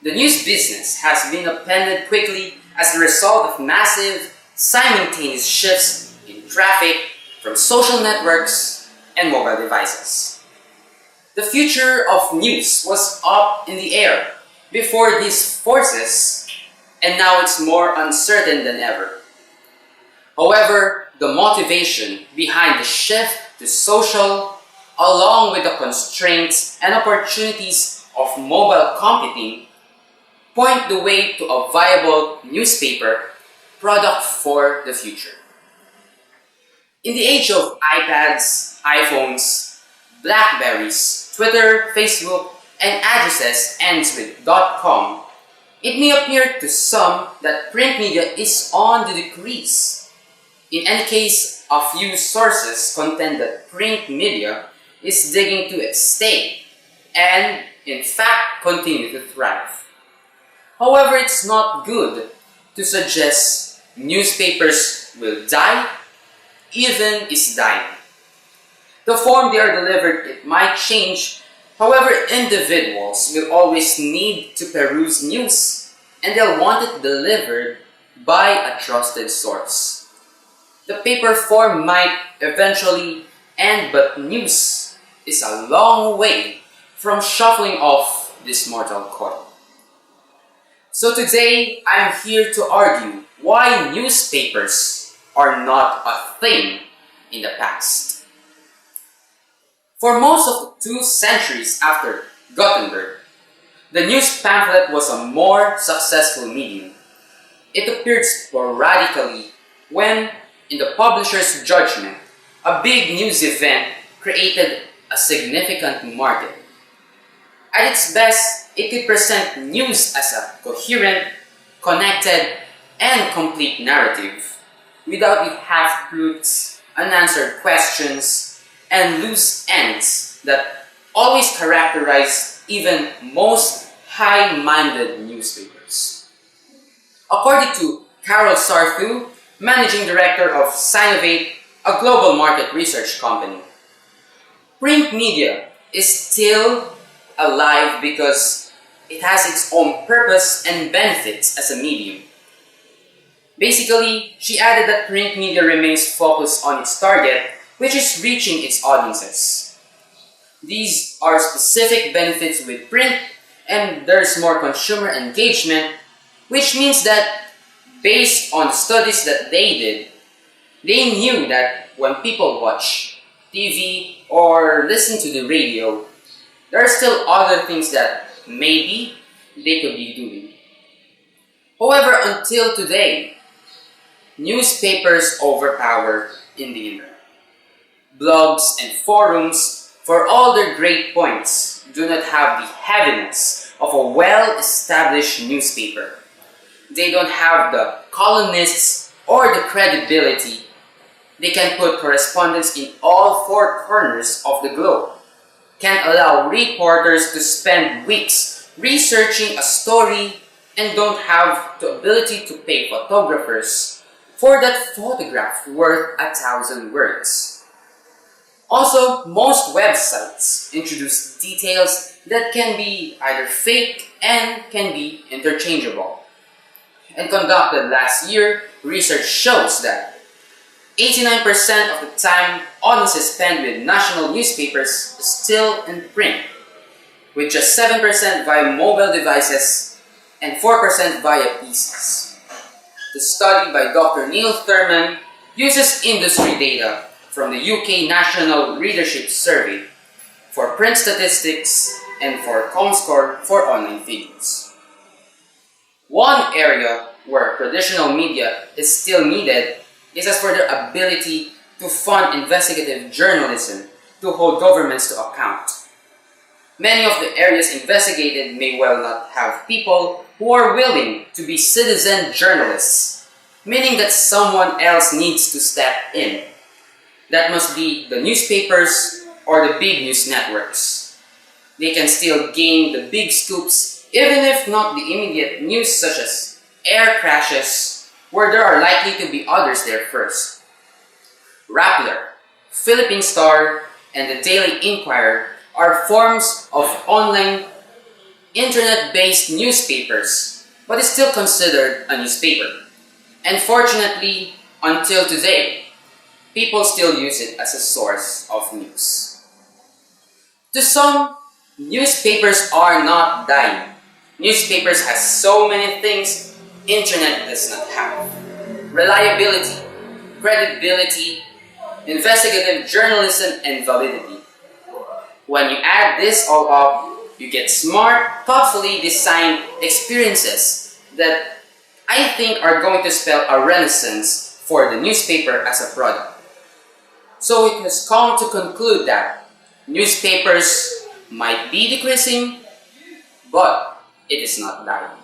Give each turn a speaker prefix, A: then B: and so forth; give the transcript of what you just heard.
A: The news business has been upended quickly as a result of massive, simultaneous shifts in traffic from social networks and mobile devices. The future of news was up in the air before these forces, and now it's more uncertain than ever. However, the motivation behind the shift to social, along with the constraints and opportunities of mobile computing, point the way to a viable newspaper product for the future. In the age of iPads, iPhones, Blackberries, Twitter, Facebook, and addresses ends with .com, it may appear to some that print media is on the decrease. In any case, a few sources contend that print media is digging to stay and, in fact, continue to thrive. However, it's not good to suggest newspapers will die, even is dying. The form they are delivered, it might change. However, individuals will always need to peruse news, and they'll want it delivered by a trusted source. The paper form might eventually end, but news is a long way from shuffling off this mortal coil. So today, I'm here to argue why newspapers are not a thing in the past. For most of the 2 centuries after Gutenberg, the news pamphlet was a more successful medium. It appeared sporadically when, in the publisher's judgment, a big news event created a significant market. At its best, it could present news as a coherent, connected, and complete narrative, without the half-truths, unanswered questions, and loose ends that always characterize even most high-minded newspapers. According to Carol Sarthu, Managing Director of Sinovate, a global market research company, print media is still alive because it has its own purpose and benefits as a medium. Basically, she added that print media remains focused on its target, which is reaching its audiences. These are specific benefits with print, and there's more consumer engagement, which means that based on the studies that they did, they knew that when people watch TV or listen to the radio, there are still other things that maybe they could be doing. However, until today, newspapers overpower in the internet. Blogs and forums, for all their great points, do not have the heaviness of a well-established newspaper. They don't have the columnists or the credibility. They can put correspondents in all 4 corners of the globe, can allow reporters to spend weeks researching a story, and don't have the ability to pay photographers for that photograph worth 1,000 words. Also, most websites introduce details that can be either fake and can be interchangeable. And conducted last year, research shows that 89% of the time audiences spend with national newspapers is still in print, with just 7% via mobile devices and 4% via PCs. The study by Dr. Neil Thurman uses industry data from the UK National Readership Survey for print statistics and for ComScore for online figures. One area where traditional media is still needed is as for their ability to fund investigative journalism to hold governments to account. Many of the areas investigated may well not have people who are willing to be citizen journalists, meaning that someone else needs to step in. That must be the newspapers or the big news networks. They can still gain the big scoops, even if not the immediate news such as air crashes, where there are likely to be others there first. Rappler, Philippine Star, and the Daily Inquirer are forms of online internet-based newspapers, but is still considered a newspaper. And fortunately, until today, people still use it as a source of news. To some, newspapers are not dying. Newspapers has so many things internet does not have. Reliability, credibility, investigative journalism, and validity. When you add this all up, you get smart, thoughtfully designed experiences that I think are going to spell a renaissance for the newspaper as a product. So it has come to conclude that newspapers might be decreasing, but it is not dying.